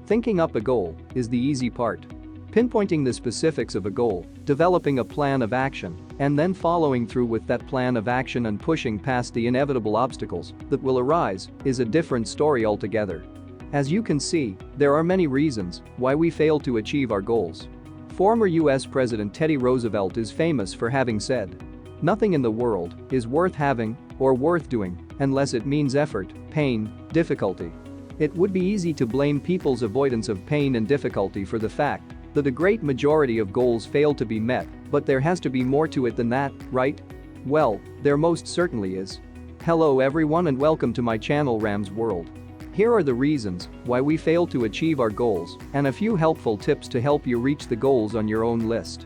Thinking up a goal is the easy part. Pinpointing the specifics of a goal, developing a plan of action, and then following through with that plan of action and pushing past the inevitable obstacles that will arise is a different story altogether. As you can see, there are many reasons why we fail to achieve our goals. Former US President Teddy Roosevelt is famous for having said, "Nothing in the world is worth having or worth doing unless it means effort, pain, difficulty." It would be easy to blame people's avoidance of pain and difficulty for the fact that a great majority of goals fail to be met, but there has to be more to it than that, right? Well, there most certainly is. Hello everyone and welcome to my channel Ramz World. Here are the reasons why we fail to achieve our goals and a few helpful tips to help you reach the goals on your own list.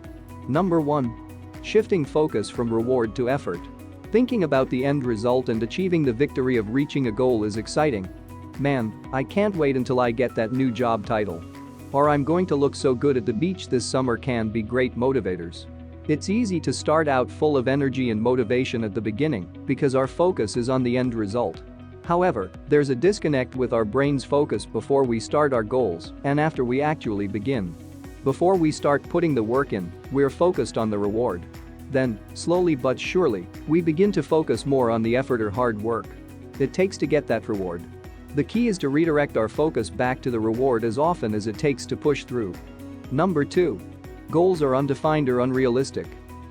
Number 1. Shifting focus from reward to effort. Thinking about the end result and achieving the victory of reaching a goal is exciting. Man, I can't wait until I get that new job title. Or I'm going to look so good at the beach this summer can be great motivators. It's easy to start out full of energy and motivation at the beginning because our focus is on the end result. However, there's a disconnect with our brain's focus before we start our goals and after we actually begin. Before we start putting the work in, we're focused on the reward. Then, slowly but surely, we begin to focus more on the effort or hard work it takes to get that reward. The key is to redirect our focus back to the reward as often as it takes to push through. Number 2. Goals are undefined or unrealistic.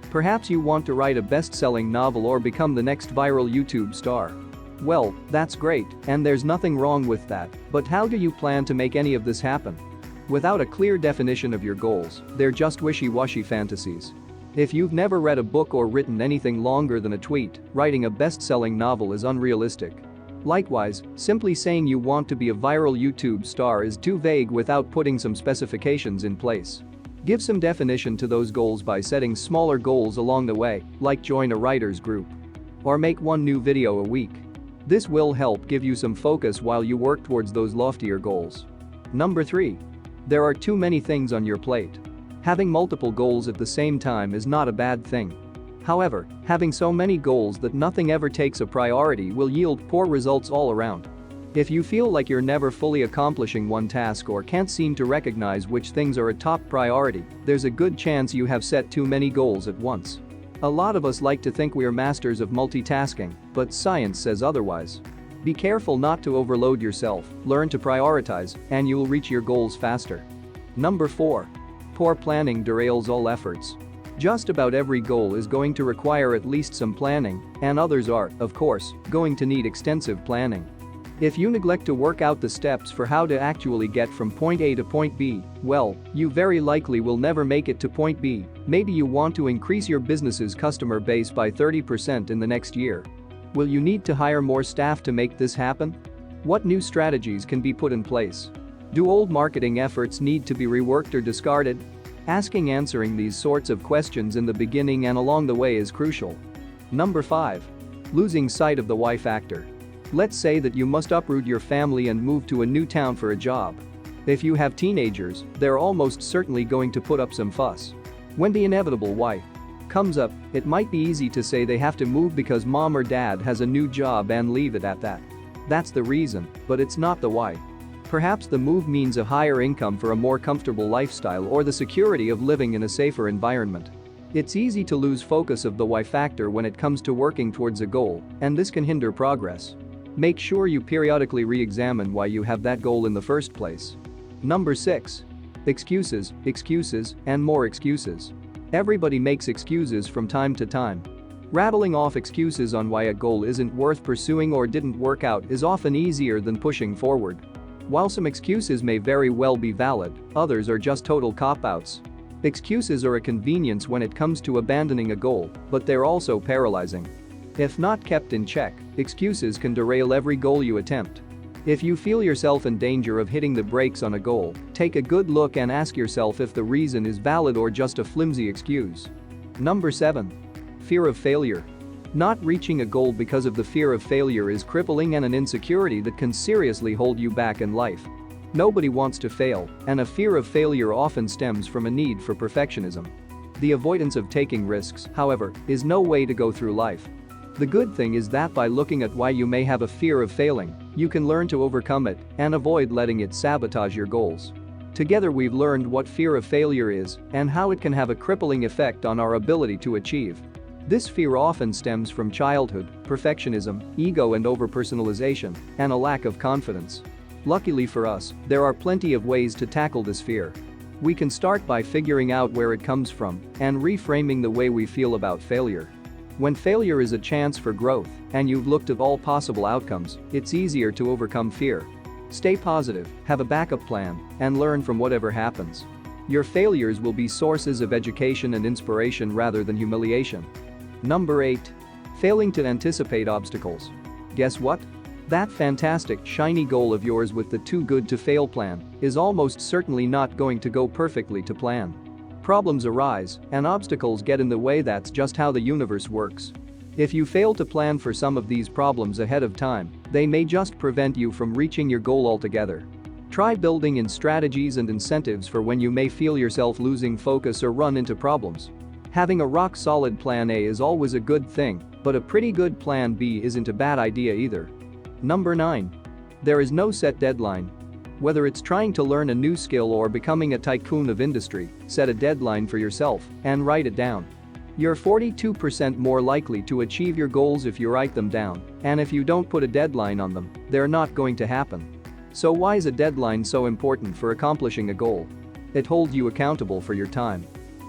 Perhaps you want to write a best-selling novel or become the next viral YouTube star. Well, that's great, and there's nothing wrong with that, but how do you plan to make any of this happen? Without a clear definition of your goals, they're just wishy-washy fantasies. If you've never read a book or written anything longer than a tweet, writing a best-selling novel is unrealistic. Likewise, simply saying you want to be a viral YouTube star is too vague without putting some specifications in place. Give some definition to those goals by setting smaller goals along the way, like join a writers group. Or make one new video a week. This will help give you some focus while you work towards those loftier goals. Number 3. There are too many things on your plate. Having multiple goals at the same time is not a bad thing. However, having so many goals that nothing ever takes a priority will yield poor results all around. If you feel like you're never fully accomplishing one task or can't seem to recognize which things are a top priority, there's a good chance you have set too many goals at once. A lot of us like to think we are masters of multitasking, but science says otherwise. Be careful not to overload yourself, learn to prioritize, and you'll reach your goals faster. Number 4. Poor planning derails all efforts. Just about every goal is going to require at least some planning, and others are, of course, going to need extensive planning. If you neglect to work out the steps for how to actually get from point A to point B, well, you very likely will never make it to point B. Maybe you want to increase your business's customer base by 30% in the next year. Will you need to hire more staff to make this happen? What new strategies can be put in place? Do old marketing efforts need to be reworked or discarded? Answering these sorts of questions in the beginning and along the way is crucial. Number 5. Losing sight of the why factor. Let's say that you must uproot your family and move to a new town for a job. If you have teenagers, they're almost certainly going to put up some fuss. When the inevitable why comes up, it might be easy to say they have to move because mom or dad has a new job and leave it at that. That's the reason, but it's not the why. Perhaps the move means a higher income for a more comfortable lifestyle or the security of living in a safer environment. It's easy to lose focus of the why factor when it comes to working towards a goal, and this can hinder progress. Make sure you periodically re-examine why you have that goal in the first place. Number 6. Excuses, and more excuses. Everybody makes excuses from time to time. Rattling off excuses on why a goal isn't worth pursuing or didn't work out is often easier than pushing forward. While some excuses may very well be valid, others are just total cop-outs. Excuses are a convenience when it comes to abandoning a goal, but they're also paralyzing. If not kept in check, excuses can derail every goal you attempt. If you feel yourself in danger of hitting the brakes on a goal, take a good look and ask yourself if the reason is valid or just a flimsy excuse. Number 7. Fear of failure. Not reaching a goal because of the fear of failure is crippling and an insecurity that can seriously hold you back in life. Nobody wants to fail, and a fear of failure often stems from a need for perfectionism. The avoidance of taking risks, however, is no way to go through life. The good thing is that by looking at why you may have a fear of failing, You can learn to overcome it and avoid letting it sabotage your goals. Together we've learned what fear of failure is and how it can have a crippling effect on our ability to achieve. This fear often stems from childhood, perfectionism, ego and overpersonalization, and a lack of confidence. Luckily for us, there are plenty of ways to tackle this fear. We can start by figuring out where it comes from and reframing the way we feel about failure. When failure is a chance for growth and you've looked at all possible outcomes, it's easier to overcome fear. Stay positive, have a backup plan, and learn from whatever happens. Your failures will be sources of education and inspiration rather than humiliation. Number 8. Failing to anticipate obstacles. Guess what? That fantastic, shiny goal of yours with the too good to fail plan is almost certainly not going to go perfectly to plan. Problems arise, and obstacles get in the way. That's just how the universe works. If you fail to plan for some of these problems ahead of time, they may just prevent you from reaching your goal altogether. Try building in strategies and incentives for when you may feel yourself losing focus or run into problems. Having a rock-solid plan A is always a good thing, but a pretty good plan B isn't a bad idea either. Number 9. There is no set deadline. Whether it's trying to learn a new skill or becoming a tycoon of industry, set a deadline for yourself and write it down. You're 42% more likely to achieve your goals if you write them down, and if you don't put a deadline on them, they're not going to happen. So why is a deadline so important for accomplishing a goal? It holds you accountable for your time.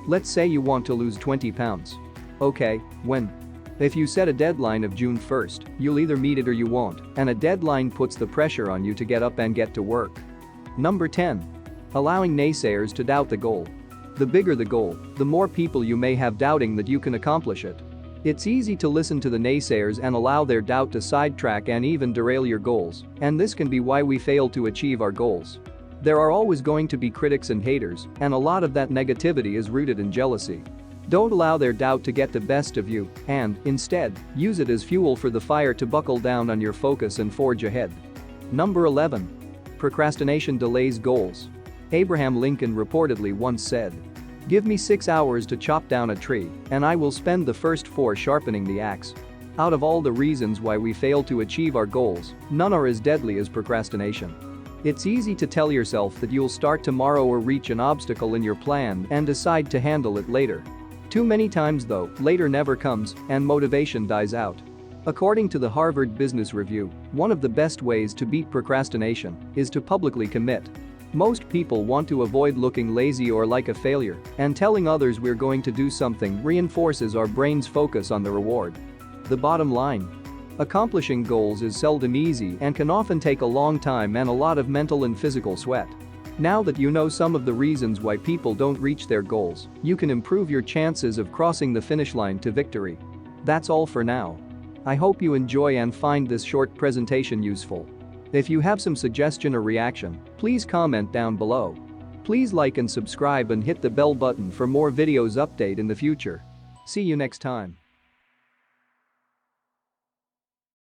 Let's say you want to lose 20 pounds. Okay, when? If you set a deadline of June 1st, you'll either meet it or you won't, and a deadline puts the pressure on you to get up and get to work. Number 10. Allowing naysayers to doubt the goal. The bigger the goal, the more people you may have doubting that you can accomplish it. It's easy to listen to the naysayers and allow their doubt to sidetrack and even derail your goals, and this can be why we fail to achieve our goals. There are always going to be critics and haters, and a lot of that negativity is rooted in jealousy. Don't allow their doubt to get the best of you, and, instead, use it as fuel for the fire to buckle down on your focus and forge ahead. Number 11. Procrastination delays goals. Abraham Lincoln reportedly once said, "Give me 6 hours to chop down a tree, and I will spend the first 4 sharpening the axe." Out of all the reasons why we fail to achieve our goals, none are as deadly as procrastination. It's easy to tell yourself that you'll start tomorrow or reach an obstacle in your plan and decide to handle it later. Too many times though, later never comes and motivation dies out. According to the Harvard Business Review, one of the best ways to beat procrastination is to publicly commit. Most people want to avoid looking lazy or like a failure, and telling others we're going to do something reinforces our brain's focus on the reward. The bottom line: accomplishing goals is seldom easy and can often take a long time and a lot of mental and physical sweat. Now that you know some of the reasons why people don't reach their goals, you can improve your chances of crossing the finish line to victory. That's all for now. I hope you enjoy and find this short presentation useful. If you have some suggestion or reaction, please comment down below. Please like and subscribe and hit the bell button for more videos update in the future. See you next time.